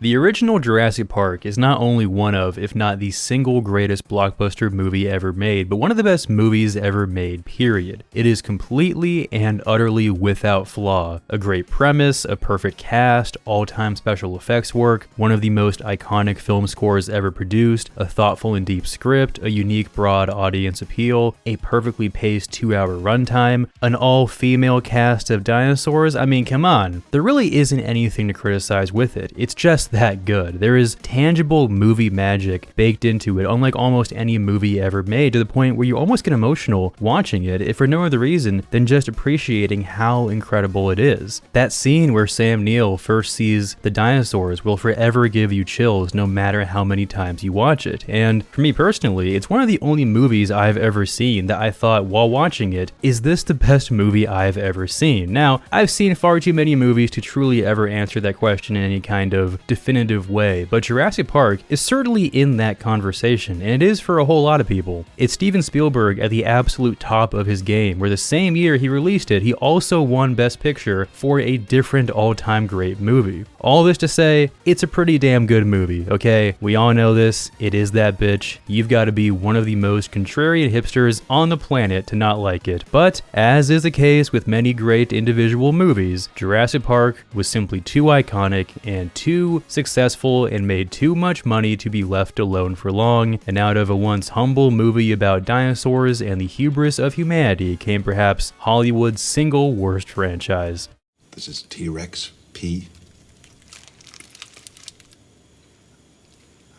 The original Jurassic Park is not only one of, if not the single greatest blockbuster movie ever made, but one of the best movies ever made, period. It is completely and utterly without flaw. A great premise, a perfect cast, all-time special effects work, one of the most iconic film scores ever produced, a thoughtful and deep script, a unique broad audience appeal, a perfectly paced 2-hour runtime, an all-female cast of dinosaurs. I mean, come on. There really isn't anything to criticize with it. It's just that good. There is tangible movie magic baked into it, unlike almost any movie ever made, to the point where you almost get emotional watching it, if for no other reason than just appreciating how incredible it is. That scene where Sam Neill first sees the dinosaurs will forever give you chills no matter how many times you watch it. And for me personally, it's one of the only movies I've ever seen that I thought while watching it, is this the best movie I've ever seen? Now, I've seen far too many movies to truly ever answer that question in any kind of definitive way, but Jurassic Park is certainly in that conversation, and it is for a whole lot of people. It's Steven Spielberg at the absolute top of his game, where the same year he released it, he also won Best Picture for a different all-time great movie. All this to say, it's a pretty damn good movie, okay? We all know this, it is that bitch. You've got to be one of the most contrarian hipsters on the planet to not like it, but as is the case with many great individual movies, Jurassic Park was simply too iconic and too successful and made too much money to be left alone for long, and out of a once humble movie about dinosaurs and the hubris of humanity came perhaps Hollywood's single worst franchise. This is T-Rex P.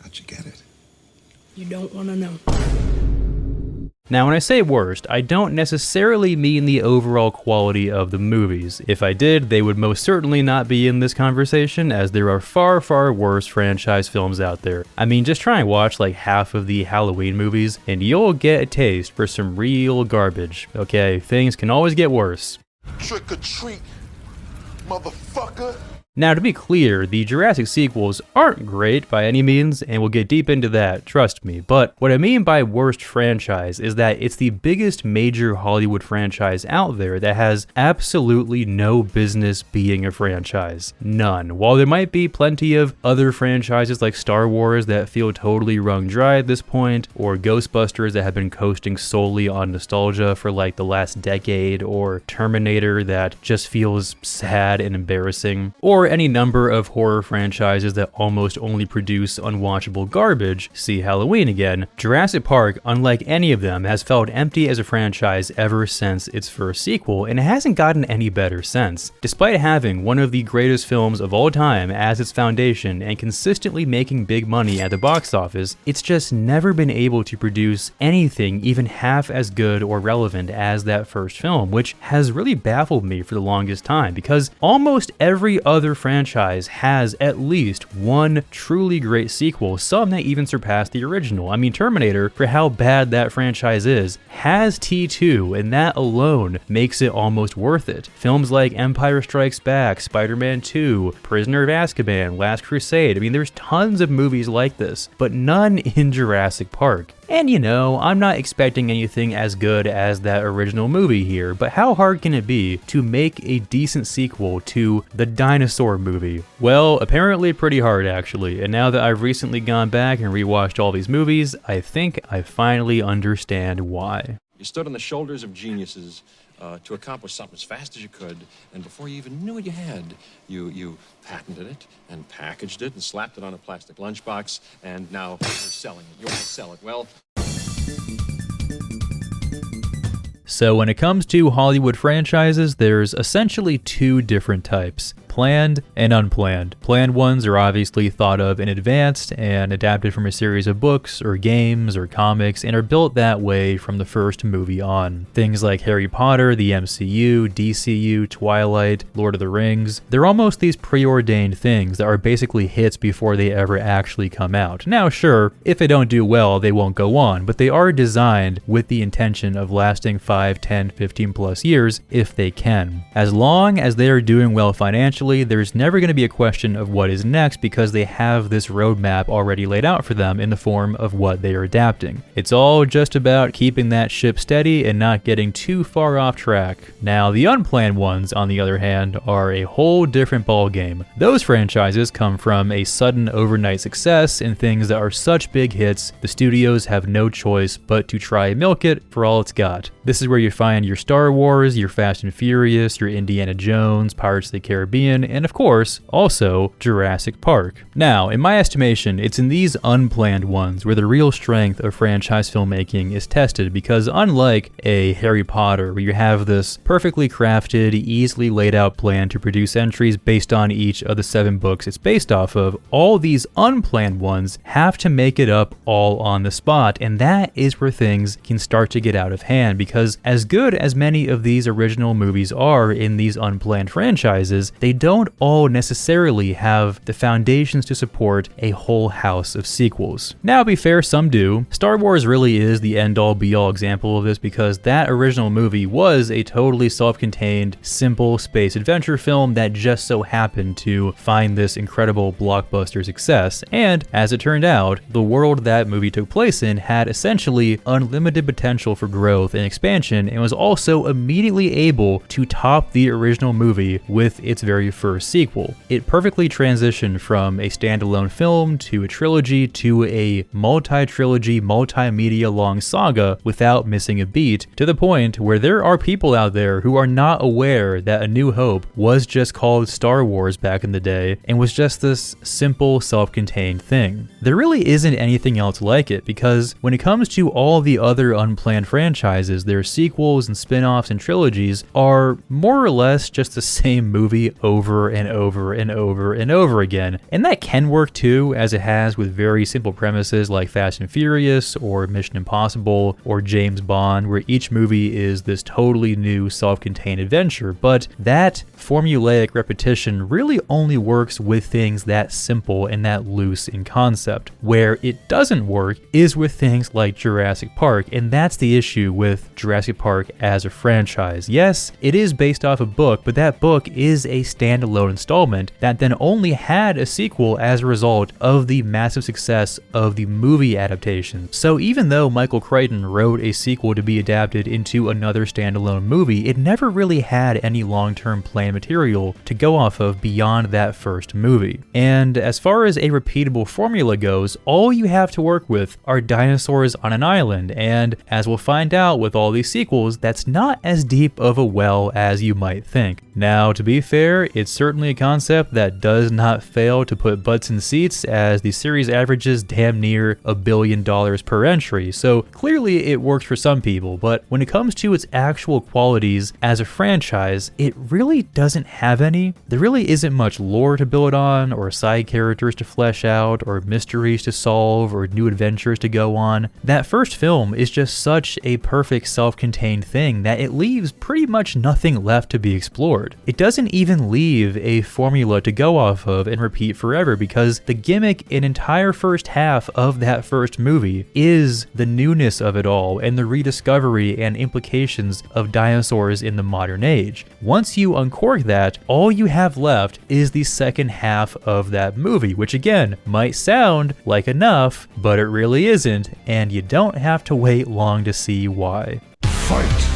How'd you get it? You don't want to know. Now, when I say worst, I don't necessarily mean the overall quality of the movies. If I did, they would most certainly not be in this conversation, as there are far, far worse franchise films out there. I mean, just try and watch like half of the Halloween movies, and you'll get a taste for some real garbage, okay? Things can always get worse. Trick or treat, motherfucker. Now, to be clear, the Jurassic sequels aren't great by any means, and we'll get deep into that, trust me. But what I mean by worst franchise is that it's the biggest major Hollywood franchise out there that has absolutely no business being a franchise. None. While there might be plenty of other franchises like Star Wars that feel totally wrung dry at this point, or Ghostbusters that have been coasting solely on nostalgia for like the last decade, or Terminator that just feels sad and embarrassing, or any number of horror franchises that almost only produce unwatchable garbage, see Halloween again, Jurassic Park, unlike any of them, has felt empty as a franchise ever since its first sequel, and it hasn't gotten any better since. Despite having one of the greatest films of all time as its foundation and consistently making big money at the box office, it's just never been able to produce anything even half as good or relevant as that first film, which has really baffled me for the longest time, because almost every other franchise has at least one truly great sequel, some that even surpass the original. I mean, Terminator, for how bad that franchise is, has T2, and that alone makes it almost worth it. Films like Empire Strikes Back, Spider-Man 2, Prisoner of Azkaban, Last Crusade, I mean, there's tons of movies like this, but none in Jurassic Park. And you know, I'm not expecting anything as good as that original movie here, but how hard can it be to make a decent sequel to the dinosaur movie? Well, apparently pretty hard actually, and now that I've recently gone back and rewatched all these movies, I think I finally understand why. You stood on the shoulders of geniuses to accomplish something as fast as you could, and before you even knew what you had, you patented it and packaged it and slapped it on a plastic lunchbox, and now you're selling it. You want to sell it. Well, so when it comes to Hollywood franchises, there's essentially two different types. Planned and unplanned. Planned ones are obviously thought of in advance and adapted from a series of books or games or comics and are built that way from the first movie on. Things like Harry Potter, the MCU, DCU, Twilight, Lord of the Rings, they're almost these preordained things that are basically hits before they ever actually come out. Now sure, if they don't do well, they won't go on, but they are designed with the intention of lasting 5, 10, 15 plus years if they can. As long as they are doing well financially, essentially there's never going to be a question of what is next because they have this roadmap already laid out for them in the form of what they are adapting. It's all just about keeping that ship steady and not getting too far off track. Now, the unplanned ones, on the other hand, are a whole different ballgame. Those franchises come from a sudden overnight success and things that are such big hits, the studios have no choice but to try and milk it for all it's got. This is where you find your Star Wars, your Fast and Furious, your Indiana Jones, Pirates of the Caribbean, and of course, also Jurassic Park. Now, in my estimation, it's in these unplanned ones where the real strength of franchise filmmaking is tested, because unlike a Harry Potter where you have this perfectly crafted, easily laid out plan to produce entries based on each of the 7 books it's based off of, all these unplanned ones have to make it up all on the spot, and that is where things can start to get out of hand, because as good as many of these original movies are in these unplanned franchises, they don't all necessarily have the foundations to support a whole house of sequels. Now, to be fair, some do. Star Wars really is the end-all be-all example of this, because that original movie was a totally self-contained, simple space adventure film that just so happened to find this incredible blockbuster success, and as it turned out, the world that movie took place in had essentially unlimited potential for growth and expansion, and was also immediately able to top the original movie with its very first sequel. It perfectly transitioned from a standalone film to a trilogy to a multi-trilogy, multimedia long saga without missing a beat, to the point where there are people out there who are not aware that A New Hope was just called Star Wars back in the day and was just this simple, self-contained thing. There really isn't anything else like it, because when it comes to all the other unplanned franchises, their sequels and spin-offs and trilogies are more or less just the same movie over and over and over and over again. And that can work too, as it has with very simple premises like Fast and Furious or Mission Impossible or James Bond, where each movie is this totally new self-contained adventure. But that formulaic repetition really only works with things that simple and that loose in concept. Where it doesn't work is with things like Jurassic Park, and that's the issue with Jurassic Park as a franchise. Yes, it is based off a book, but that book is a standalone installment that then only had a sequel as a result of the massive success of the movie adaptation. So even though Michael Crichton wrote a sequel to be adapted into another standalone movie, it never really had any long-term planned material to go off of beyond that first movie. And as far as a repeatable formula goes, all you have to work with are dinosaurs on an island, and as we'll find out with all these sequels, that's not as deep of a well as you might think. Now, to be fair, it's certainly a concept that does not fail to put butts in seats, as the series averages damn near $1 billion per entry, so clearly it works for some people, but when it comes to its actual qualities as a franchise, it really doesn't have any. There really isn't much lore to build on, or side characters to flesh out, or mysteries to solve, or new adventures to go on. That first film is just such a perfect self-contained thing that it leaves pretty much nothing left to be explored. It doesn't even leave a formula to go off of and repeat forever, because the gimmick and entire first half of that first movie is the newness of it all and the rediscovery and implications of dinosaurs in the modern age. Once you uncork that, all you have left is the second half of that movie, which again might sound like enough, but it really isn't, and you don't have to wait long to see why. Fight!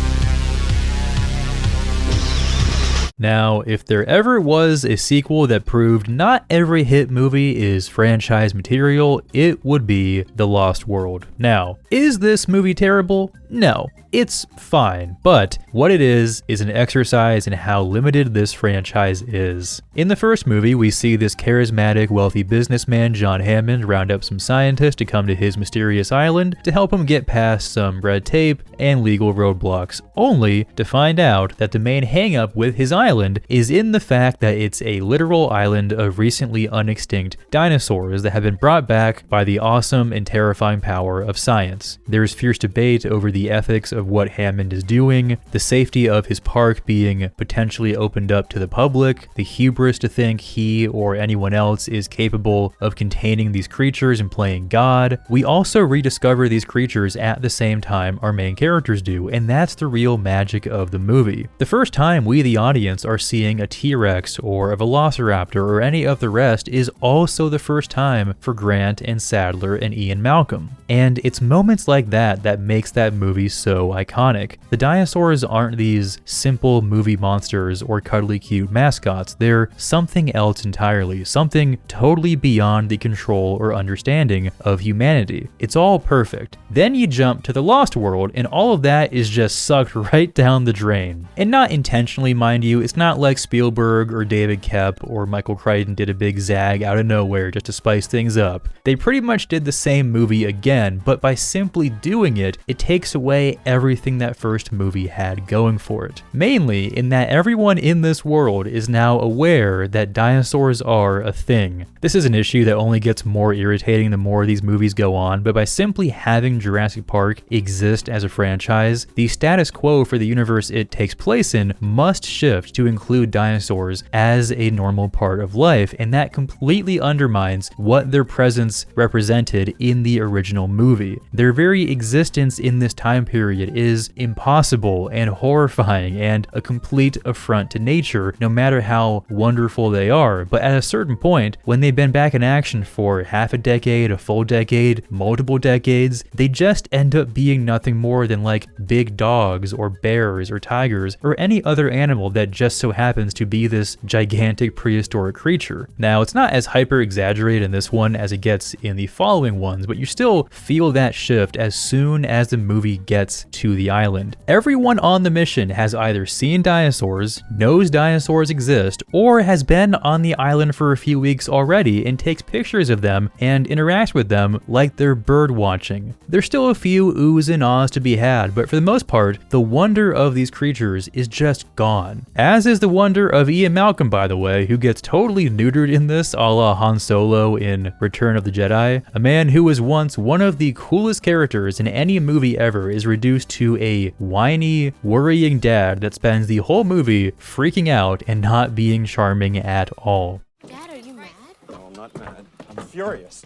Now, if there ever was a sequel that proved not every hit movie is franchise material, it would be The Lost World. Now, is this movie terrible? No, it's fine, but what it is an exercise in how limited this franchise is. In the first movie, we see this charismatic, wealthy businessman, John Hammond, round up some scientists to come to his mysterious island to help him get past some red tape and legal roadblocks, only to find out that the main hang-up with his island is in the fact that it's a literal island of recently unextinct dinosaurs that have been brought back by the awesome and terrifying power of science. There's fierce debate over the ethics of what Hammond is doing, the safety of his park being potentially opened up to the public, the hubris to think he or anyone else is capable of containing these creatures and playing God. We also rediscover these creatures at the same time our main characters do, and that's the real magic of the movie. The first time we, the audience, parents are seeing a T-Rex or a Velociraptor or any of the rest is also the first time for Grant and Sadler and Ian Malcolm. And it's moments like that that makes that movie so iconic. The dinosaurs aren't these simple movie monsters or cuddly cute mascots. They're something else entirely, something totally beyond the control or understanding of humanity. It's all perfect. Then you jump to the Lost World and all of that is just sucked right down the drain. And not intentionally, mind you. It's not like Spielberg or David Koepp or Michael Crichton did a big zag out of nowhere just to spice things up. They pretty much did the same movie again, but by simply doing it, it takes away everything that first movie had going for it. Mainly in that everyone in this world is now aware that dinosaurs are a thing. This is an issue that only gets more irritating the more these movies go on, but by simply having Jurassic Park exist as a franchise, the status quo for the universe it takes place in must shift to include dinosaurs as a normal part of life, and that completely undermines what their presence represented in the original movie. Their very existence in this time period is impossible and horrifying and a complete affront to nature, no matter how wonderful they are. But at a certain point, when they've been back in action for half a decade, a full decade, multiple decades, they just end up being nothing more than like big dogs or bears or tigers or any other animal that just so happens to be this gigantic prehistoric creature. Now, it's not as hyper exaggerated in this one as it gets in the following ones, but you still feel that shift as soon as the movie gets to the island. Everyone on the mission has either seen dinosaurs, knows dinosaurs exist, or has been on the island for a few weeks already and takes pictures of them and interacts with them like they're bird watching. There's still a few oohs and ahs to be had, but for the most part, the wonder of these creatures is just gone. As is the wonder of Ian Malcolm, by the way, who gets totally neutered in this, a la Han Solo in Return of the Jedi. A man who was once one of the coolest characters in any movie ever is reduced to a whiny, worrying dad that spends the whole movie freaking out and not being charming at all. Dad, are you mad? No, I'm not mad. I'm furious.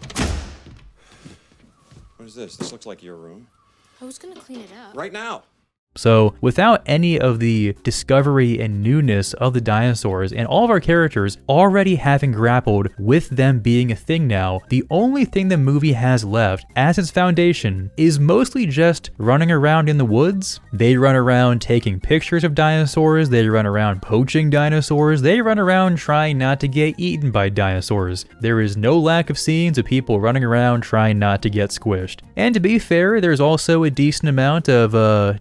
What is this? This looks like your room. I was gonna clean it up. Right now. So without any of the discovery and newness of the dinosaurs and all of our characters already having grappled with them being a thing now, the only thing the movie has left as its foundation is mostly just running around in the woods. They run around taking pictures of dinosaurs, they run around poaching dinosaurs, they run around trying not to get eaten by dinosaurs. There is no lack of scenes of people running around trying not to get squished. And to be fair, there's also a decent amount of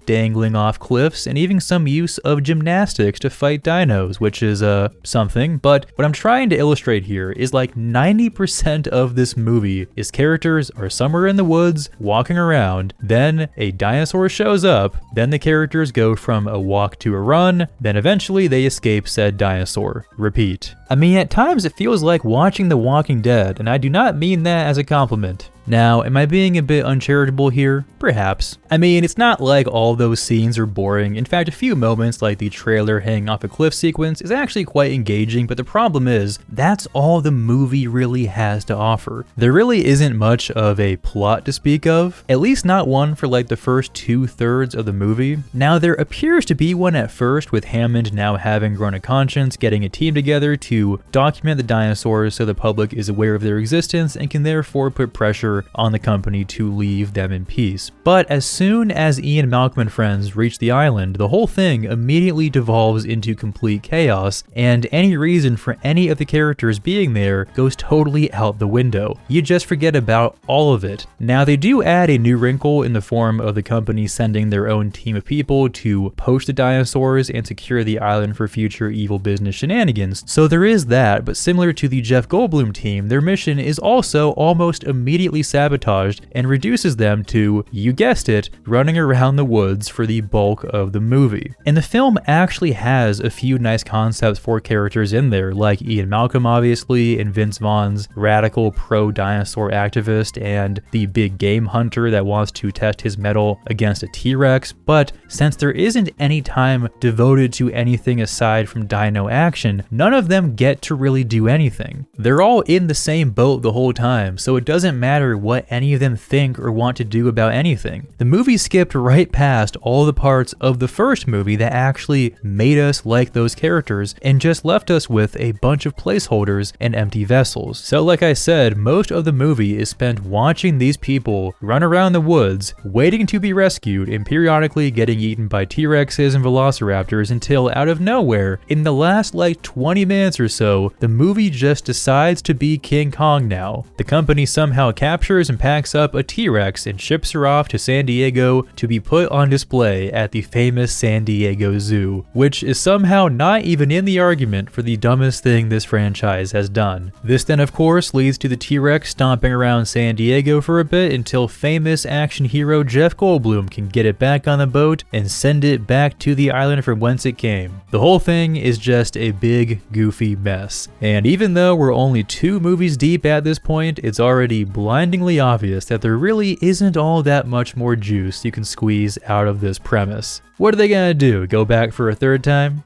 dangling off cliffs and even some use of gymnastics to fight dinos, which is something. But what I'm trying to illustrate here is like 90% of this movie is characters are somewhere in the woods walking around, then a dinosaur shows up, then the characters go from a walk to a run, then eventually they escape said dinosaur. Repeat. I mean, at times it feels like watching The Walking Dead, and I do not mean that as a compliment. Now, am I being a bit uncharitable here? Perhaps. I mean, it's not like all those scenes are boring. In fact, a few moments like the trailer hanging off a cliff sequence is actually quite engaging, but the problem is, that's all the movie really has to offer. There really isn't much of a plot to speak of, at least not one for like the first 2/3 of the movie. Now, there appears to be one at first, with Hammond now having grown a conscience, getting a team together to document the dinosaurs so the public is aware of their existence and can therefore put pressure on the company to leave them in peace. But as soon as Ian Malcolm and friends reach the island, the whole thing immediately devolves into complete chaos, and any reason for any of the characters being there goes totally out the window. You just forget about all of it. Now, they do add a new wrinkle in the form of the company sending their own team of people to poach the dinosaurs and secure the island for future evil business shenanigans. So there is that, but similar to the Jeff Goldblum team, their mission is also almost immediately sabotaged and reduces them to, you guessed it, running around the woods for the bulk of the movie. And the film actually has a few nice concepts for characters in there, like Ian Malcolm obviously, and Vince Vaughn's radical pro-dinosaur activist, and the big game hunter that wants to test his mettle against a T-Rex. But since there isn't any time devoted to anything aside from dino action, none of them get to really do anything. They're all in the same boat the whole time, so it doesn't matter matter what any of them think or want to do about anything. The movie skipped right past all the parts of the first movie that actually made us like those characters and just left us with a bunch of placeholders and empty vessels. So like I said, most of the movie is spent watching these people run around the woods, waiting to be rescued and periodically getting eaten by T-Rexes and Velociraptors until out of nowhere, in the last like 20 minutes or so, the movie just decides to be King Kong now. The company somehow captures and packs up a T-Rex and ships her off to San Diego to be put on display at the famous San Diego Zoo, which is somehow not even in the argument for the dumbest thing this franchise has done. This then of course leads to the T-Rex stomping around San Diego for a bit until famous action hero Jeff Goldblum can get it back on the boat and send it back to the island from whence it came. The whole thing is just a big goofy mess. And even though we're only 2 movies deep at this point, it's already blindingly obvious that there really isn't all that much more juice you can squeeze out of this premise. What are they gonna do? Go back for a third time?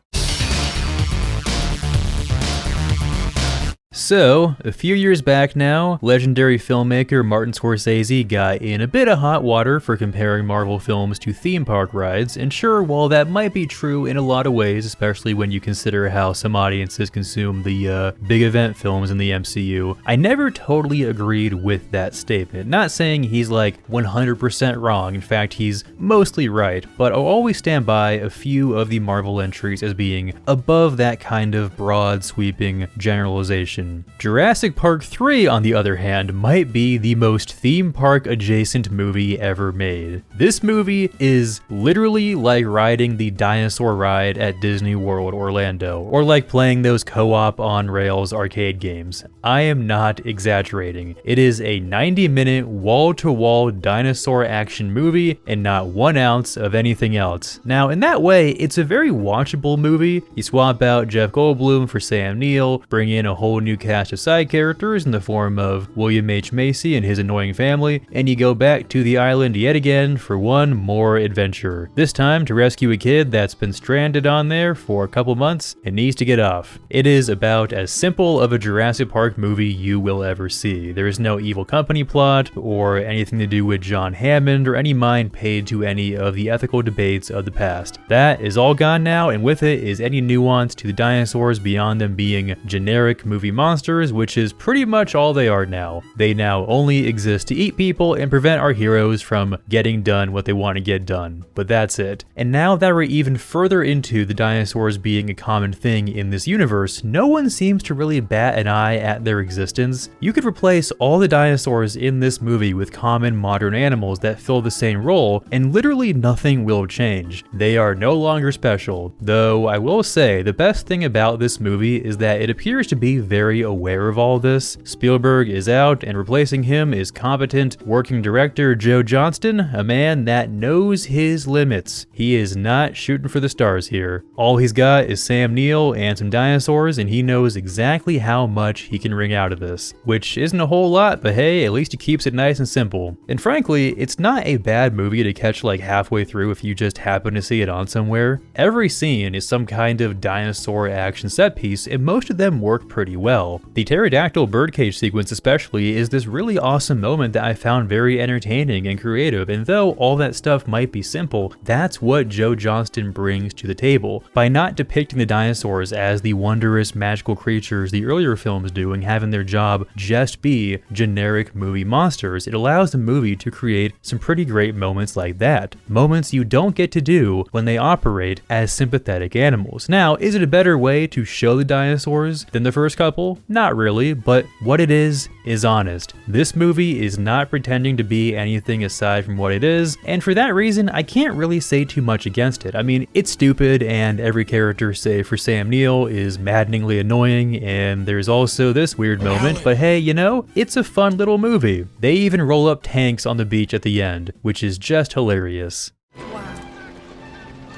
So, a few years back now, legendary filmmaker Martin Scorsese got in a bit of hot water for comparing Marvel films to theme park rides, and sure, while that might be true in a lot of ways, especially when you consider how some audiences consume the big event films in the MCU, I never totally agreed with that statement. Not saying he's like 100% wrong, in fact he's mostly right, but I'll always stand by a few of the Marvel entries as being above that kind of broad sweeping generalization. Jurassic Park III, on the other hand, might be the most theme park adjacent movie ever made. This movie is literally like riding the dinosaur ride at Disney World Orlando, or like playing those co-op on rails arcade games. I am not exaggerating. It is a 90-minute wall-to-wall dinosaur action movie and not 1 ounce of anything else. Now, in that way, it's a very watchable movie. You swap out Jeff Goldblum for Sam Neill, bring in a whole new cast of side characters in the form of William H. Macy and his annoying family, and you go back to the island yet again for one more adventure. This time to rescue a kid that's been stranded on there for a couple months and needs to get off. It is about as simple of a Jurassic Park movie you will ever see. There is no evil company plot or anything to do with John Hammond or any mind paid to any of the ethical debates of the past. That is all gone now, and with it is any nuance to the dinosaurs beyond them being generic movie monsters, which is pretty much all they are now. They now only exist to eat people and prevent our heroes from getting done what they want to get done. But that's it. And now that we're even further into the dinosaurs being a common thing in this universe, no one seems to really bat an eye at their existence. You could replace all the dinosaurs in this movie with common modern animals that fill the same role, and literally nothing will change. They are no longer special. Though I will say, the best thing about this movie is that it appears to be very aware of all this. Spielberg is out, and replacing him is competent working director Joe Johnston, a man that knows his limits. He is not shooting for the stars here. All he's got is Sam Neill and some dinosaurs, and he knows exactly how much he can wring out of this. Which isn't a whole lot, but hey, at least he keeps it nice and simple. And frankly, it's not a bad movie to catch like halfway through if you just happen to see it on somewhere. Every scene is some kind of dinosaur action set piece, and most of them work pretty well. The pterodactyl birdcage sequence especially is this really awesome moment that I found very entertaining and creative, and though all that stuff might be simple, that's what Joe Johnston brings to the table. By not depicting the dinosaurs as the wondrous magical creatures the earlier films do and having their job just be generic movie monsters, it allows the movie to create some pretty great moments like that. Moments you don't get to do when they operate as sympathetic animals. Now, is it a better way to show the dinosaurs than the first couple? Not really, but what it is honest. This movie is not pretending to be anything aside from what it is, and for that reason, I can't really say too much against it. I mean, it's stupid, and every character, save for Sam Neill, is maddeningly annoying, and there's also this weird moment, but hey, you know, it's a fun little movie. They even roll up tanks on the beach at the end, which is just hilarious. Wow.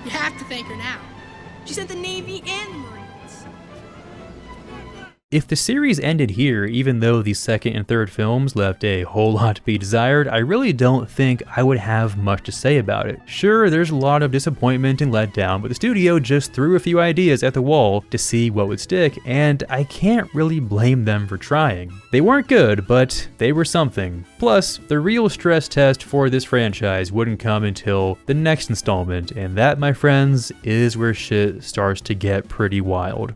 You have to thank her now. She sent the Navy and the Marines. If the series ended here, even though the second and third films left a whole lot to be desired, I really don't think I would have much to say about it. Sure, there's a lot of disappointment and letdown, but the studio just threw a few ideas at the wall to see what would stick, and I can't really blame them for trying. They weren't good, but they were something. Plus, the real stress test for this franchise wouldn't come until the next installment, and that, my friends, is where shit starts to get pretty wild.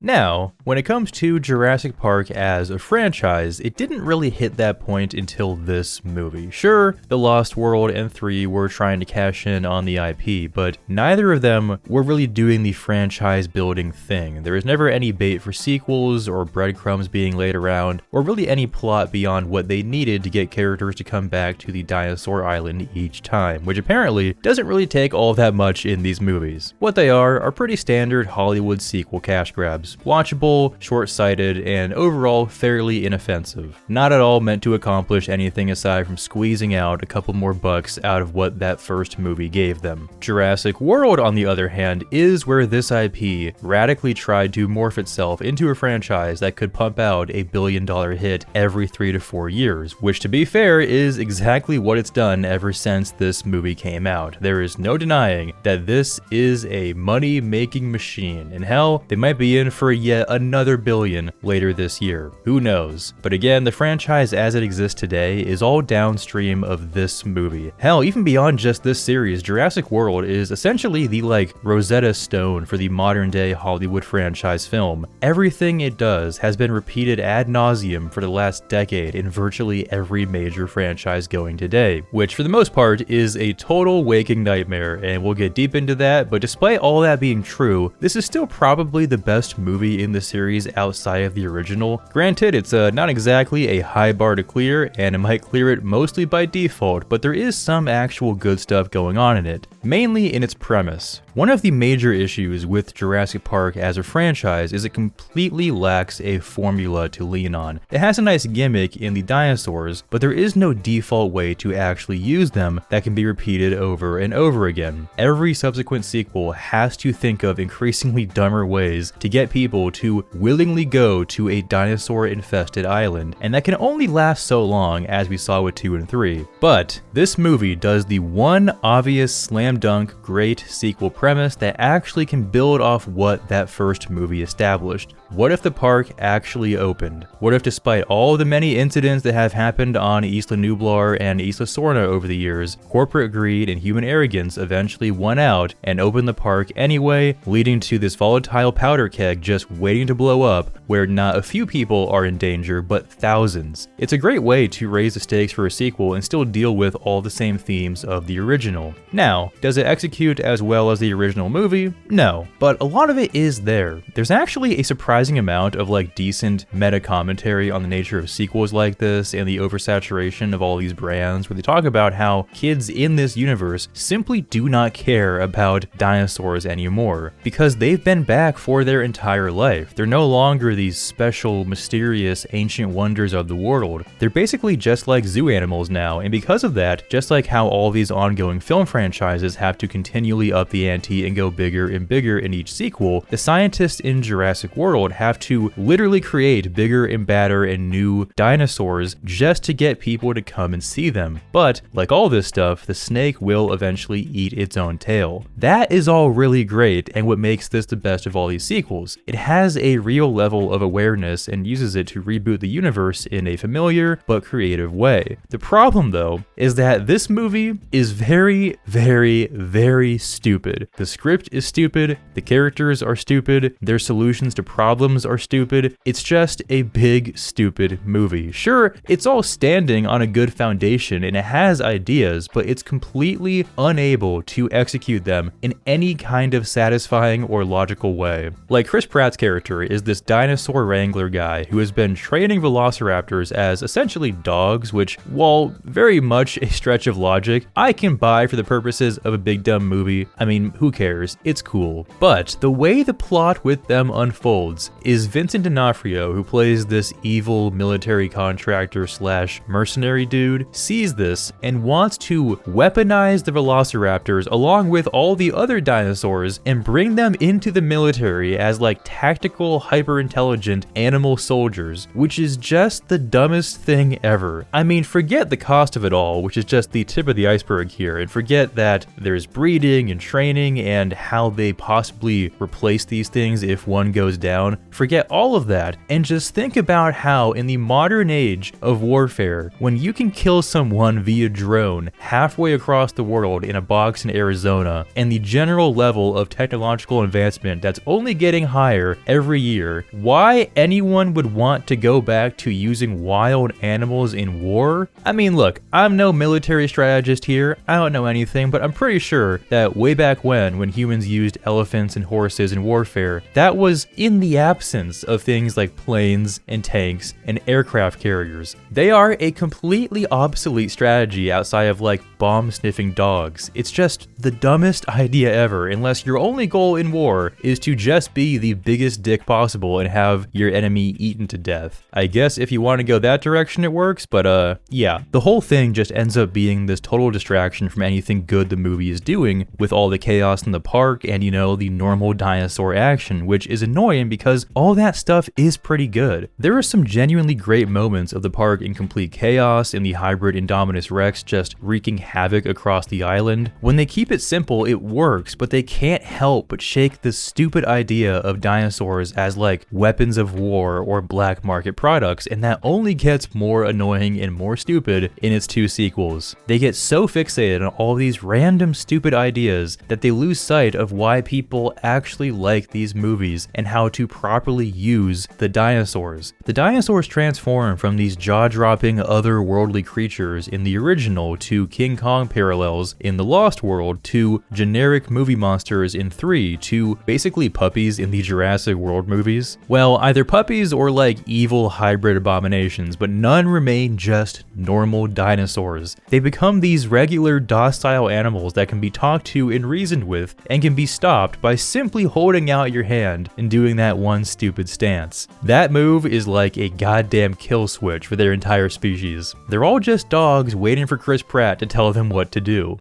Now, when it comes to Jurassic Park as a franchise, it didn't really hit that point until this movie. Sure, The Lost World and 3 were trying to cash in on the IP, but neither of them were really doing the franchise building thing. There was never any bait for sequels or breadcrumbs being laid around, or really any plot beyond what they needed to get characters to come back to the dinosaur island each time, which apparently doesn't really take all that much in these movies. What they are pretty standard Hollywood sequel cash grabs. Watchable, short-sighted, and overall fairly inoffensive. Not at all meant to accomplish anything aside from squeezing out a couple more bucks out of what that first movie gave them. Jurassic World, on the other hand, is where this IP radically tried to morph itself into a franchise that could pump out a billion-dollar hit every 3 to 4 years, which, to be fair, is exactly what it's done ever since this movie came out. There is no denying that this is a money-making machine, and hell, they might be in for yet another billion later this year. Who knows? But again, the franchise as it exists today is all downstream of this movie. Hell, even beyond just this series, Jurassic World is essentially the Rosetta Stone for the modern day Hollywood franchise film. Everything it does has been repeated ad nauseum for the last decade in virtually every major franchise going today, which for the most part is a total waking nightmare, and we'll get deep into that, but despite all that being true, this is still probably the best movie in the series outside of the original. Granted, it's not exactly a high bar to clear, and it might clear it mostly by default, but there is some actual good stuff going on in it, mainly in its premise. One of the major issues with Jurassic Park as a franchise is it completely lacks a formula to lean on. It has a nice gimmick in the dinosaurs, but there is no default way to actually use them that can be repeated over and over again. Every subsequent sequel has to think of increasingly dumber ways to get people to willingly go to a dinosaur-infested island, and that can only last so long, as we saw with 2 and 3. But this movie does the one obvious slam dunk great sequel premise that actually can build off what that first movie established. What if the park actually opened? What if, despite all the many incidents that have happened on Isla Nublar and Isla Sorna over the years, corporate greed and human arrogance eventually won out and opened the park anyway, leading to this volatile powder keg just waiting to blow up, where not a few people are in danger, but thousands. It's a great way to raise the stakes for a sequel and still deal with all the same themes of the original. Now, does it execute as well as the original movie? No, but a lot of it is there. There's actually a surprising amount of decent meta commentary on the nature of sequels like this and the oversaturation of all these brands, where they talk about how kids in this universe simply do not care about dinosaurs anymore because they've been back for their entire life. They're no longer these special, mysterious, ancient wonders of the world. They're basically just like zoo animals now, and because of that, just like how all these ongoing film franchises have to continually up the ante and go bigger and bigger in each sequel, the scientists in Jurassic World have to literally create bigger and badder and new dinosaurs just to get people to come and see them. But, like all this stuff, the snake will eventually eat its own tail. That is all really great, and what makes this the best of all these sequels. It has a real level of awareness and uses it to reboot the universe in a familiar but creative way. The problem, though, is that this movie is very, very, very stupid. The script is stupid, the characters are stupid, their solutions to problems are stupid. It's just a big, stupid movie. Sure, it's all standing on a good foundation and it has ideas, but it's completely unable to execute them in any kind of satisfying or logical way. Like, Chris Pratt's character is this dinosaur wrangler guy who has been training velociraptors as essentially dogs, which, while very much a stretch of logic, I can buy for the purposes of a big dumb movie. I mean, who cares? It's cool. But the way the plot with them unfolds is Vincent D'Onofrio, who plays this evil military contractor slash mercenary dude, sees this and wants to weaponize the velociraptors along with all the other dinosaurs and bring them into the military as like tactical, hyper-intelligent animal soldiers, which is just the dumbest thing ever. I mean, forget the cost of it all, which is just the tip of the iceberg here, and forget that there's breeding and training and how they possibly replace these things if one goes down. Forget all of that and just think about how in the modern age of warfare, when you can kill someone via drone halfway across the world in a box in Arizona, and the general level of technological advancement that's only getting higher every year, why anyone would want to go back to using wild animals in war? I mean, look, I'm no military strategist here, I don't know anything, but I'm pretty sure that way back when humans used elephants and horses in warfare, that was in the absence of things like planes and tanks and aircraft carriers. They are a completely obsolete strategy outside of like bomb-sniffing dogs. It's just the dumbest idea ever, unless your only goal in war is to just be the biggest dick possible and have your enemy eaten to death. I guess if you want to go that direction it works, but yeah. The whole thing just ends up being this total distraction from anything good the movie is doing with all the chaos in the park and, you know, the normal dinosaur action, which is annoying because all that stuff is pretty good. There are some genuinely great moments of the park in complete chaos and the hybrid Indominus Rex just wreaking havoc across the island. When they keep it simple, it works, but they can't help but shake this stupid idea of dinosaurs as like weapons of war or black market products, and that only gets more annoying and more stupid in its two sequels. They get so fixated on all these random stupid ideas that they lose sight of why people actually like these movies and how to properly use the dinosaurs. The dinosaurs transform from these jaw-dropping otherworldly creatures in the original to King Kong parallels in the Lost World to generic movie monsters in 3 to basically puppies in the Jurassic World movies. Well, either puppies or like evil hybrid abominations, but none remain just normal dinosaurs. They become these regular docile animals that can be talked to and reasoned with and can be stopped by simply holding out your hand and doing that one stupid stance. That move is like a goddamn kill switch for their entire species. They're all just dogs waiting for Chris Pratt to tell them what to do.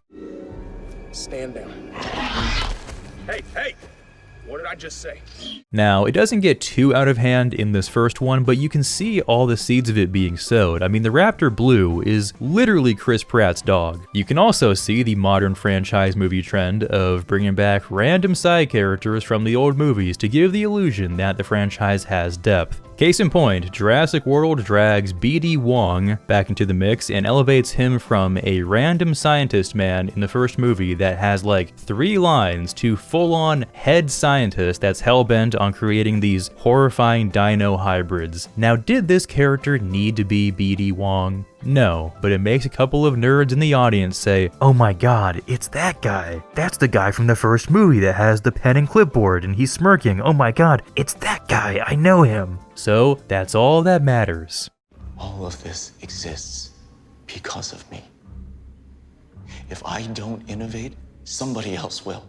Stand down. Hey! What did I just say? Now, it doesn't get too out of hand in this first one, but you can see all the seeds of it being sowed. I mean, the Raptor Blue is literally Chris Pratt's dog. You can also see the modern franchise movie trend of bringing back random side characters from the old movies to give the illusion that the franchise has depth. Case in point, Jurassic World drags B.D. Wong back into the mix and elevates him from a random scientist man in the first movie that has like 3 lines to full-on head scientist that's hell-bent on creating these horrifying dino hybrids. Now, did this character need to be B.D. Wong? No, but it makes a couple of nerds in the audience say, "Oh my god, it's that guy. That's the guy from the first movie that has the pen and clipboard and he's smirking. Oh my god, it's that guy. I know him." So that's all that matters. All of this exists because of me. If I don't innovate, somebody else will.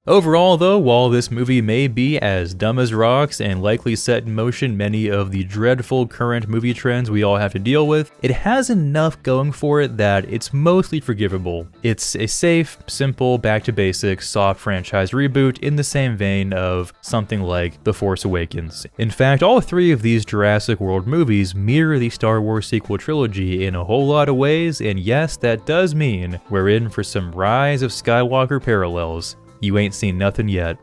Overall though, while this movie may be as dumb as rocks and likely set in motion many of the dreadful current movie trends we all have to deal with, it has enough going for it that it's mostly forgivable. It's a safe, simple, back-to-basics, soft franchise reboot in the same vein of something like The Force Awakens. In fact, all 3 of these Jurassic World movies mirror the Star Wars sequel trilogy in a whole lot of ways, and yes, that does mean we're in for some Rise of Skywalker parallels. You ain't seen nothing yet.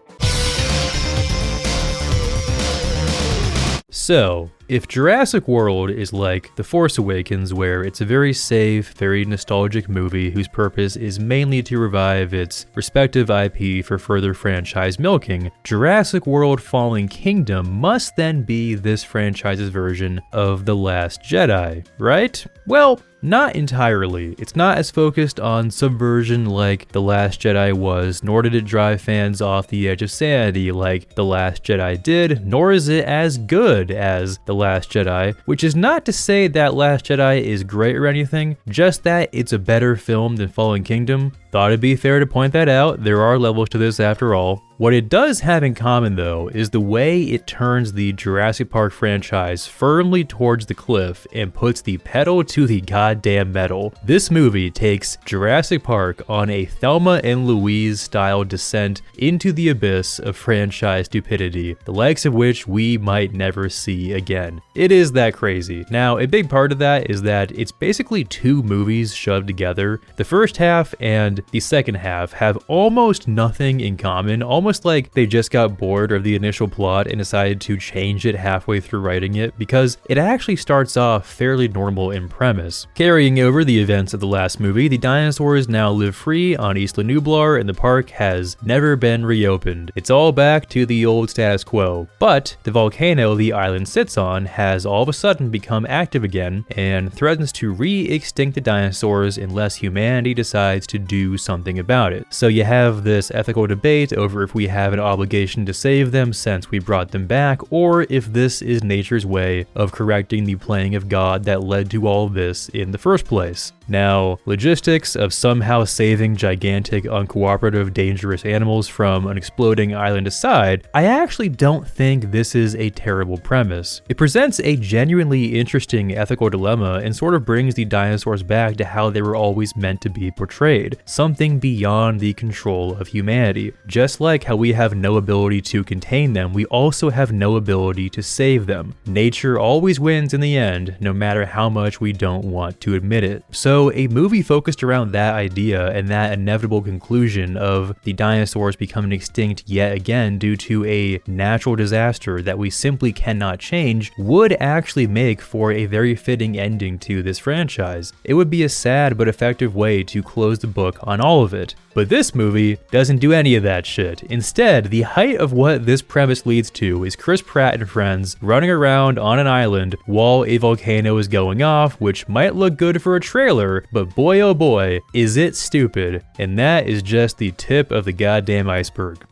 So, if Jurassic World is like The Force Awakens, where it's a very safe, very nostalgic movie whose purpose is mainly to revive its respective IP for further franchise milking, Jurassic World Fallen Kingdom must then be this franchise's version of The Last Jedi, right? Well, not entirely. It's not as focused on subversion like The Last Jedi was, nor did it drive fans off the edge of sanity like The Last Jedi did, nor is it as good as The Last Jedi, which is not to say that Last Jedi is great or anything, just that it's a better film than Fallen Kingdom. Thought it'd be fair to point that out. There are levels to this after all. What it does have in common, though, is the way it turns the Jurassic Park franchise firmly towards the cliff and puts the pedal to the goddamn metal. This movie takes Jurassic Park on a Thelma and Louise style descent into the abyss of franchise stupidity, the likes of which we might never see again. It is that crazy. Now, a big part of that is that it's basically two movies shoved together. The first half and the second half have almost nothing in common, almost like they just got bored of the initial plot and decided to change it halfway through writing it, because it actually starts off fairly normal in premise. Carrying over the events of the last movie, the dinosaurs now live free on Isla Nublar and the park has never been reopened. It's all back to the old status quo, but the volcano the island sits on has all of a sudden become active again and threatens to re-extinct the dinosaurs unless humanity decides to do something about it. So you have this ethical debate over if we have an obligation to save them since we brought them back, or if this is nature's way of correcting the playing of God that led to all of this in the first place. Now, logistics of somehow saving gigantic, uncooperative, dangerous animals from an exploding island aside, I actually don't think this is a terrible premise. It presents a genuinely interesting ethical dilemma and sort of brings the dinosaurs back to how they were always meant to be portrayed, something beyond the control of humanity. Just like how we have no ability to contain them, we also have no ability to save them. Nature always wins in the end, no matter how much we don't want to admit it. So a movie focused around that idea and that inevitable conclusion of the dinosaurs becoming extinct yet again due to a natural disaster that we simply cannot change would actually make for a very fitting ending to this franchise. It would be a sad but effective way to close the book on all of it. But this movie doesn't do any of that shit. Instead, the height of what this premise leads to is Chris Pratt and friends running around on an island while a volcano is going off, which might look good for a trailer, but boy oh boy, is it stupid. And that is just the tip of the goddamn iceberg.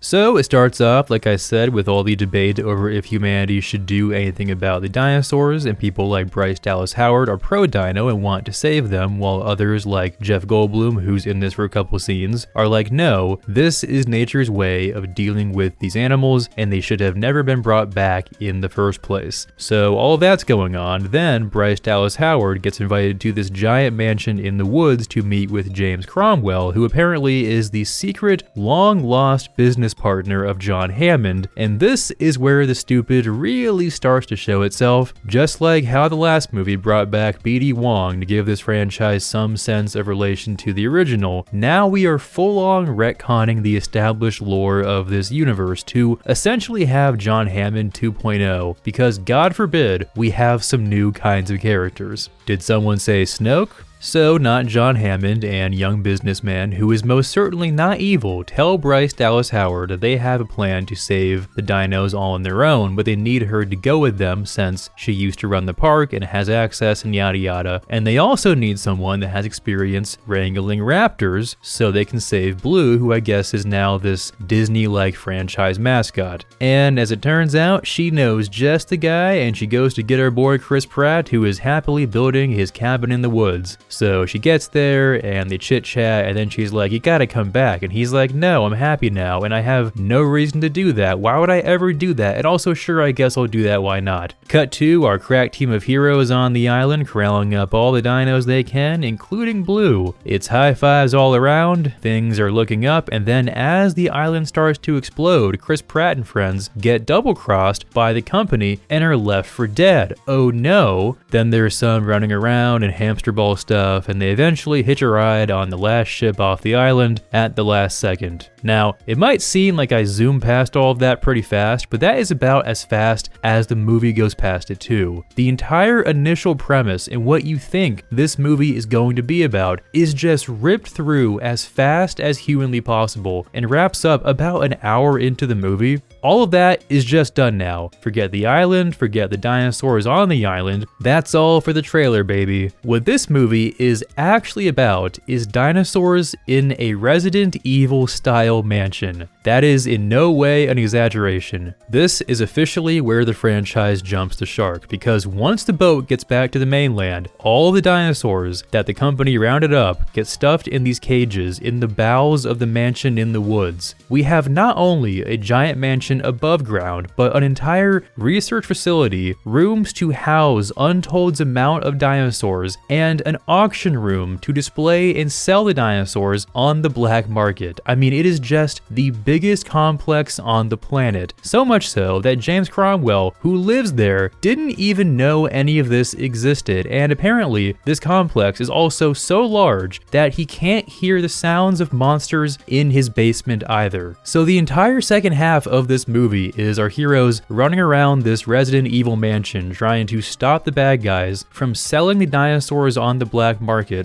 So it starts off, like I said, with all the debate over if humanity should do anything about the dinosaurs, and people like Bryce Dallas Howard are pro-dino and want to save them, while others like Jeff Goldblum, who's in this for a couple scenes, are like, no, this is nature's way of dealing with these animals, and they should have never been brought back in the first place. So all of that's going on. Then Bryce Dallas Howard gets invited to this giant mansion in the woods to meet with James Cromwell, who apparently is the secret, long-lost business partner of John Hammond, and this is where the stupid really starts to show itself, just like how the last movie brought back B.D. Wong to give this franchise some sense of relation to the original. Now we are full-on retconning the established lore of this universe to essentially have John Hammond 2.0, because God forbid we have some new kinds of characters. Did someone say Snoke? So, not John Hammond and young businessman, who is most certainly not evil, tell Bryce Dallas Howard that they have a plan to save the dinos all on their own, but they need her to go with them since she used to run the park and has access and yada yada. And they also need someone that has experience wrangling raptors so they can save Blue, who I guess is now this Disney-like franchise mascot. And as it turns out, she knows just the guy, and she goes to get our boy Chris Pratt, who is happily building his cabin in the woods. So she gets there and they chit chat, and then she's like, you gotta come back. And he's like, no, I'm happy now and I have no reason to do that. Why would I ever do that? And also, sure, I guess I'll do that, why not? Cut to our crack team of heroes on the island, corralling up all the dinos they can, including Blue. It's high fives all around, things are looking up, and then as the island starts to explode, Chris Pratt and friends get double-crossed by the company and are left for dead. Oh no. Then there's some running around and hamster ball stuff, and they eventually hitch a ride on the last ship off the island at the last second. Now, it might seem like I zoomed past all of that pretty fast, but that is about as fast as the movie goes past it too. The entire initial premise and what you think this movie is going to be about is just ripped through as fast as humanly possible and wraps up about an hour into the movie. All of that is just done now. Forget the island, forget the dinosaurs on the island. That's all for the trailer, baby. What this movie movie is actually about is dinosaurs in a Resident Evil style mansion. That is in no way an exaggeration. This is officially where the franchise jumps the shark, because once the boat gets back to the mainland, all the dinosaurs that the company rounded up get stuffed in these cages in the bowels of the mansion in the woods. We have not only a giant mansion above ground, but an entire research facility, rooms to house untold amount of dinosaurs, and an auction room to display and sell the dinosaurs on the black market. I mean, it is just the biggest complex on the planet. So much so that James Cromwell, who lives there, didn't even know any of this existed, and apparently this complex is also so large that he can't hear the sounds of monsters in his basement either. So the entire second half of this movie is our heroes running around this Resident Evil mansion trying to stop the bad guys from selling the dinosaurs on the black market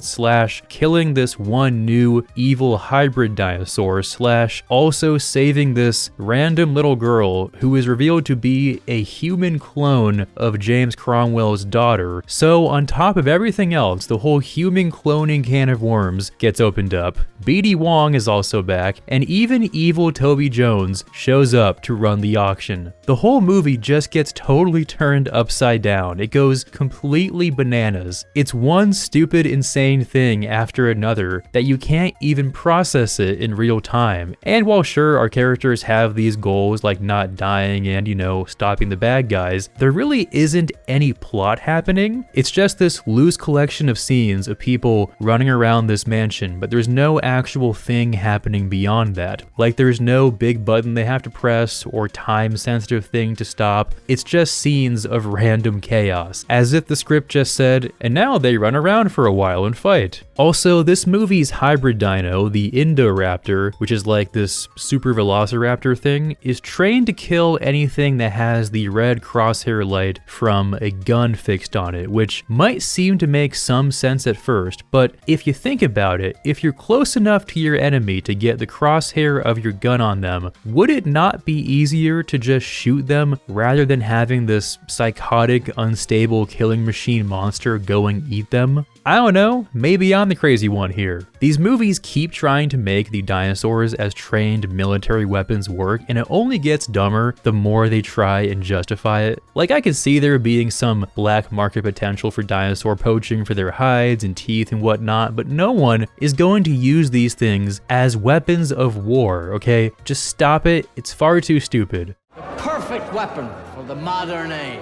/ killing this one new evil hybrid dinosaur / also saving this random little girl who is revealed to be a human clone of James Cromwell's daughter. So on top of everything else, the whole human cloning can of worms gets opened up. BD Wong is also back, and even evil Toby Jones shows up to run the auction. The whole movie just gets totally turned upside down. It goes completely bananas. It's one stupid, insane thing after another that you can't even process it in real time. And while sure, our characters have these goals like not dying and, stopping the bad guys, there really isn't any plot happening. It's just this loose collection of scenes of people running around this mansion, but there's no actual thing happening beyond that. Like there's no big button they have to press or time sensitive thing to stop. It's just scenes of random chaos, as if the script just said, and now they run around for a while and fight. Also, this movie's hybrid dino, the Indoraptor, which is like this super velociraptor thing, is trained to kill anything that has the red crosshair light from a gun fixed on it, which might seem to make some sense at first, but if you think about it, if you're close enough to your enemy to get the crosshair of your gun on them, would it not be easier to just shoot them rather than having this psychotic, unstable killing machine monster go and eat them? I don't know, maybe I'm the crazy one here. These movies keep trying to make the dinosaurs as trained military weapons work, and it only gets dumber the more they try and justify it. Like, I could see there being some black market potential for dinosaur poaching for their hides and teeth and whatnot, but no one is going to use these things as weapons of war, okay? Just stop it, it's far too stupid. The perfect weapon for the modern age,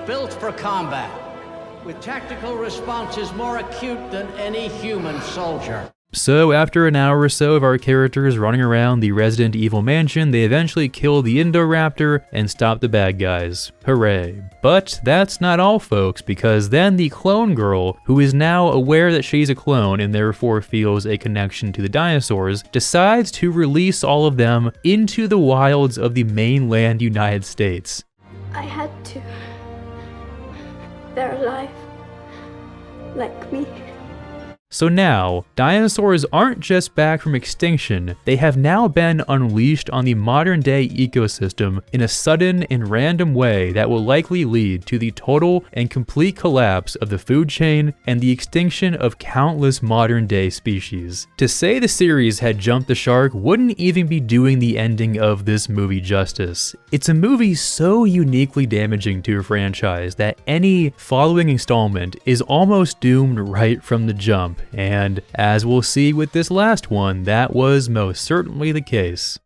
built for combat, with tactical responses more acute than any human soldier. So after an hour or so of our characters running around the Resident Evil mansion, they eventually kill the Indoraptor and stop the bad guys. Hooray. But that's not all, folks, because then the clone girl, who is now aware that she's a clone and therefore feels a connection to the dinosaurs, decides to release all of them into the wilds of the mainland United States. I had to. They're alive. Like me. So now, dinosaurs aren't just back from extinction, they have now been unleashed on the modern day ecosystem in a sudden and random way that will likely lead to the total and complete collapse of the food chain and the extinction of countless modern day species. To say the series had jumped the shark wouldn't even be doing the ending of this movie justice. It's a movie so uniquely damaging to a franchise that any following installment is almost doomed right from the jump. And as we'll see with this last one, that was most certainly the case.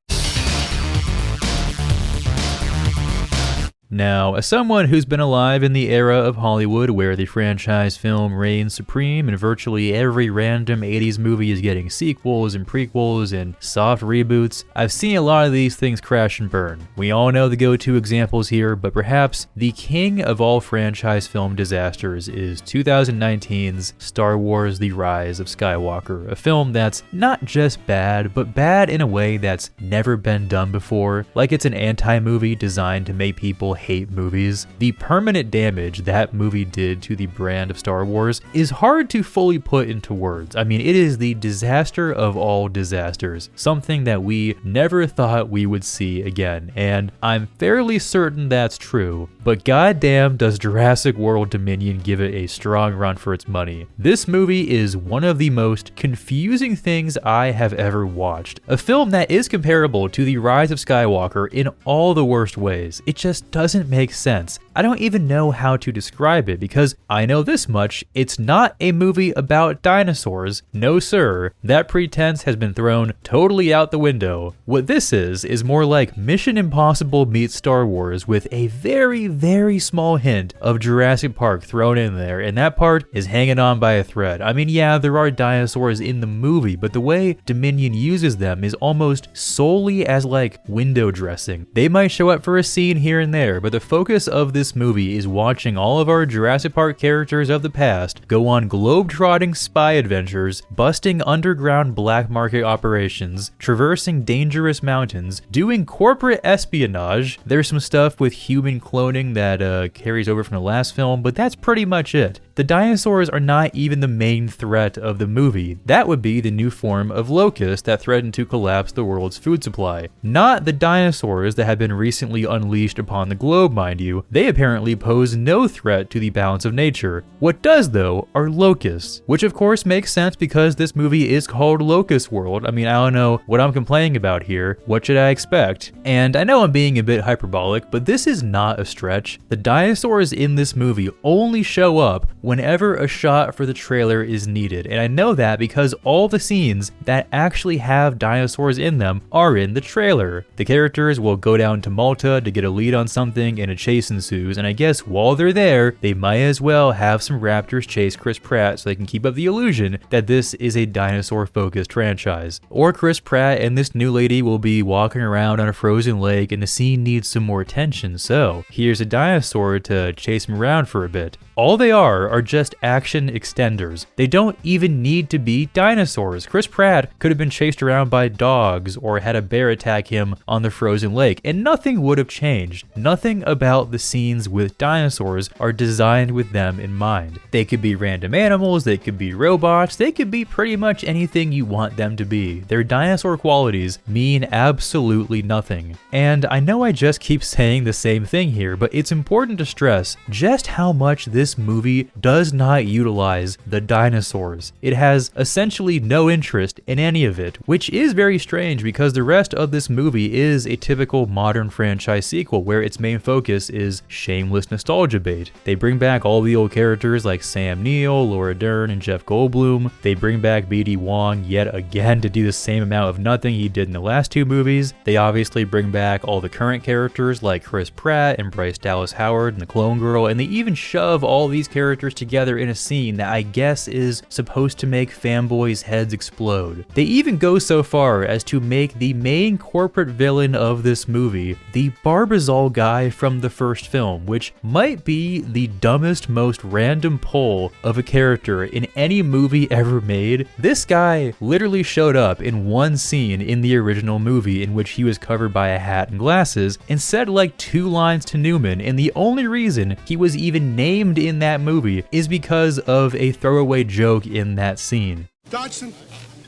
Now, as someone who's been alive in the era of Hollywood where the franchise film reigns supreme and virtually every random 80s movie is getting sequels and prequels and soft reboots, I've seen a lot of these things crash and burn. We all know the go-to examples here, but perhaps the king of all franchise film disasters is 2019's Star Wars: The Rise of Skywalker, a film that's not just bad, but bad in a way that's never been done before, like it's an anti-movie designed to make people hate movies, the permanent damage that movie did to the brand of Star Wars is hard to fully put into words. I mean, it is the disaster of all disasters, something that we never thought we would see again, and I'm fairly certain that's true, but goddamn does Jurassic World Dominion give it a strong run for its money. This movie is one of the most confusing things I have ever watched. A film that is comparable to The Rise of Skywalker in all the worst ways. It just doesn't make sense. I don't even know how to describe it because I know this much, it's not a movie about dinosaurs. No sir, that pretense has been thrown totally out the window. What this is more like Mission Impossible meets Star Wars with a very small hint of Jurassic Park thrown in there, and that part is hanging on by a thread. I mean, yeah, there are dinosaurs in the movie, but the way Dominion uses them is almost solely as like window dressing. They might show up for a scene here and there, but the focus of this movie is watching all of our Jurassic Park characters of the past go on globe-trotting spy adventures, busting underground black market operations, traversing dangerous mountains, doing corporate espionage. There's some stuff with human cloning that carries over from the last film, but that's pretty much it. The dinosaurs are not even the main threat of the movie. That would be the new form of locust that threatened to collapse the world's food supply. Not the dinosaurs that have been recently unleashed upon the globe, mind you. They apparently pose no threat to the balance of nature. What does though are locusts, which of course makes sense because this movie is called Locust World. I mean, I don't know what I'm complaining about here. What should I expect? And I know I'm being a bit hyperbolic, but this is not a stretch. The dinosaurs in this movie only show up whenever a shot for the trailer is needed, and I know that because all the scenes that actually have dinosaurs in them are in the trailer. The characters will go down to Malta to get a lead on something and a chase ensues, and I guess while they're there, they might as well have some raptors chase Chris Pratt so they can keep up the illusion that this is a dinosaur-focused franchise. Or Chris Pratt and this new lady will be walking around on a frozen lake and the scene needs some more tension, so here's a dinosaur to chase him around for a bit. All they are just action extenders. They don't even need to be dinosaurs. Chris Pratt could have been chased around by dogs or had a bear attack him on the frozen lake, and nothing would have changed. Nothing about the scenes with dinosaurs are designed with them in mind. They could be random animals, they could be robots, they could be pretty much anything you want them to be. Their dinosaur qualities mean absolutely nothing. And I know I just keep saying the same thing here, but it's important to stress just how much this movie does not utilize the dinosaurs. It has essentially no interest in any of it, which is very strange because the rest of this movie is a typical modern franchise sequel where its main focus is shameless nostalgia bait. They bring back all the old characters like Sam Neill, Laura Dern, and Jeff Goldblum. They bring back BD Wong yet again to do the same amount of nothing he did in the last two movies. They obviously bring back all the current characters like Chris Pratt and Bryce Dallas Howard and the Clone Girl, and they even shove all these characters together in a scene that I guess is supposed to make fanboys' heads explode. They even go so far as to make the main corporate villain of this movie the Barbazol guy from the first film, which might be the dumbest, most random pull of a character in any movie ever made. This guy literally showed up in one scene in the original movie in which he was covered by a hat and glasses and said like 2 lines to Newman, and the only reason he was even named in that movie is because of a throwaway joke in that scene. Dodson!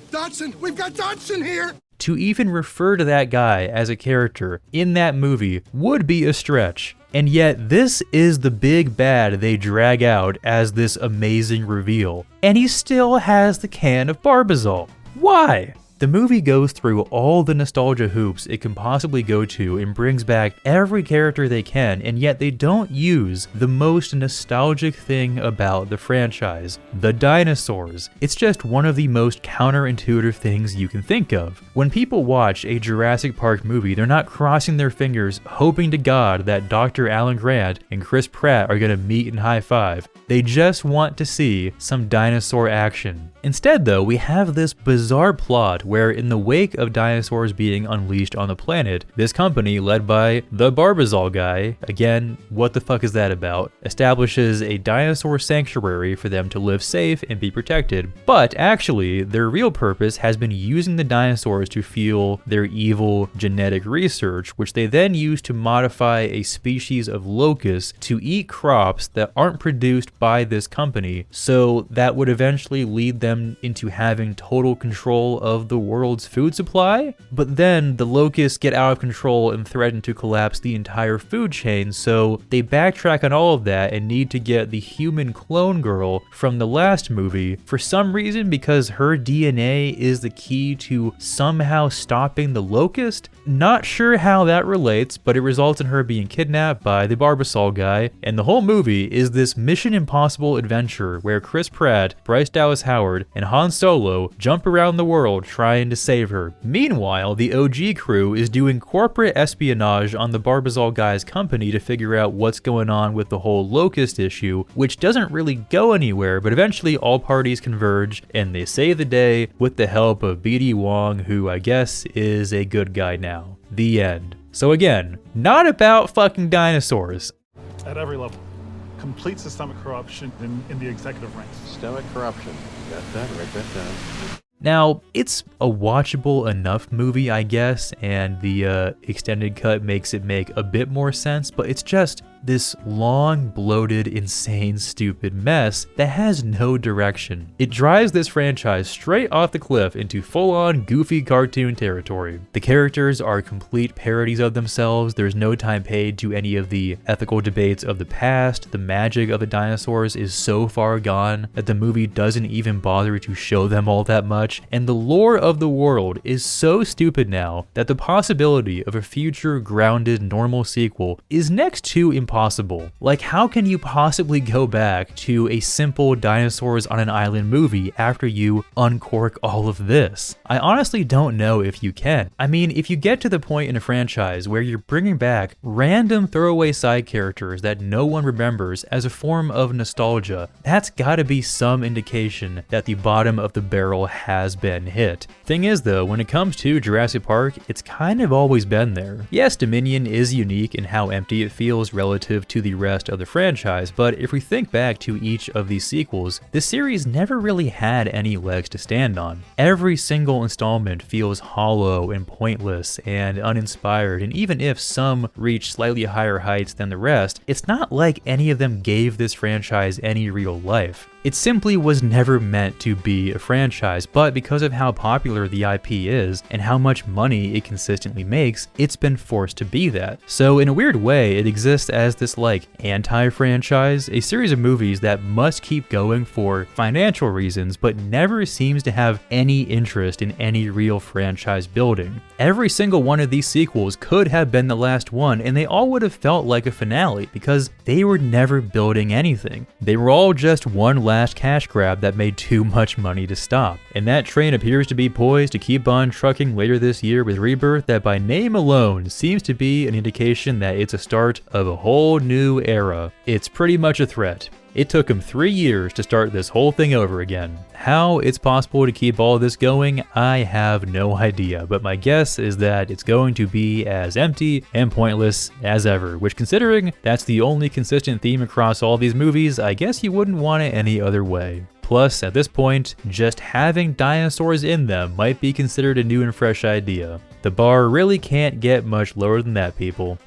Dodson! We've got Dodson here! To even refer to that guy as a character in that movie would be a stretch. And yet this is the big bad they drag out as this amazing reveal. And he still has the can of Barbazol. Why? The movie goes through all the nostalgia hoops it can possibly go to and brings back every character they can, and yet they don't use the most nostalgic thing about the franchise, the dinosaurs. It's just one of the most counterintuitive things you can think of. When people watch a Jurassic Park movie, they're not crossing their fingers hoping to God that Dr. Alan Grant and Chris Pratt are gonna meet and high five. They just want to see some dinosaur action. Instead though, we have this bizarre plot where in the wake of dinosaurs being unleashed on the planet, this company led by the Barbazol guy, again, what the fuck is that about, establishes a dinosaur sanctuary for them to live safe and be protected. But actually, their real purpose has been using the dinosaurs to fuel their evil genetic research, which they then use to modify a species of locusts to eat crops that aren't produced by this company, so that would eventually lead them into having total control of the world's food supply. But then the locusts get out of control and threaten to collapse the entire food chain, so they backtrack on all of that and need to get the human clone girl from the last movie for some reason, because her DNA is the key to somehow stopping the locust. Not sure how that relates, but it results in her being kidnapped by the Barbasol guy, and the whole movie is this Mission Impossible adventure where Chris Pratt, Bryce Dallas Howard, and Han Solo jump around the world trying to save her. Meanwhile, the OG crew is doing corporate espionage on the Barbasol guy's company to figure out what's going on with the whole locust issue, which doesn't really go anywhere, but eventually all parties converge and they save the day with the help of BD Wong, who I guess is a good guy now. The end. So again, not about fucking dinosaurs. At every level. Complete systemic corruption in the executive ranks. Systemic corruption. Got that? Write that down. Now, it's a watchable enough movie, I guess, and the extended cut makes it make a bit more sense, but it's just this long, bloated, insane, stupid mess that has no direction. It drives this franchise straight off the cliff into full-on goofy cartoon territory. The characters are complete parodies of themselves. There's no time paid to any of the ethical debates of the past. The magic of the dinosaurs is so far gone that the movie doesn't even bother to show them all that much. And the lore of the world is so stupid now that the possibility of a future grounded normal sequel is next to impossible. Like, how can you possibly go back to a simple dinosaurs on an island movie after you uncork all of this? I honestly don't know if you can. I mean, if you get to the point in a franchise where you're bringing back random throwaway side characters that no one remembers as a form of nostalgia, that's gotta be some indication that the bottom of the barrel has been hit. Thing is though, when it comes to Jurassic Park, it's kind of always been there. Yes, Dominion is unique in how empty it feels relative to the rest of the franchise, but if we think back to each of these sequels, the series never really had any legs to stand on. Every single installment feels hollow and pointless and uninspired, and even if some reach slightly higher heights than the rest, it's not like any of them gave this franchise any real life. It simply was never meant to be a franchise, but because of how popular the IP is and how much money it consistently makes, it's been forced to be that. So in a weird way, it exists as this like anti-franchise, a series of movies that must keep going for financial reasons, but never seems to have any interest in any real franchise building. Every single one of these sequels could have been the last one, and they all would have felt like a finale because they were never building anything. They were all just one last cash grab that made too much money to stop. And that train appears to be poised to keep on trucking later this year with Rebirth that by name alone seems to be an indication that it's a start of a whole new era. It's pretty much a threat. It took him 3 years to start this whole thing over again. How it's possible to keep all this going, I have no idea, but my guess is that it's going to be as empty and pointless as ever, which considering that's the only consistent theme across all these movies, I guess you wouldn't want it any other way. Plus, at this point, just having dinosaurs in them might be considered a new and fresh idea. The bar really can't get much lower than that, people.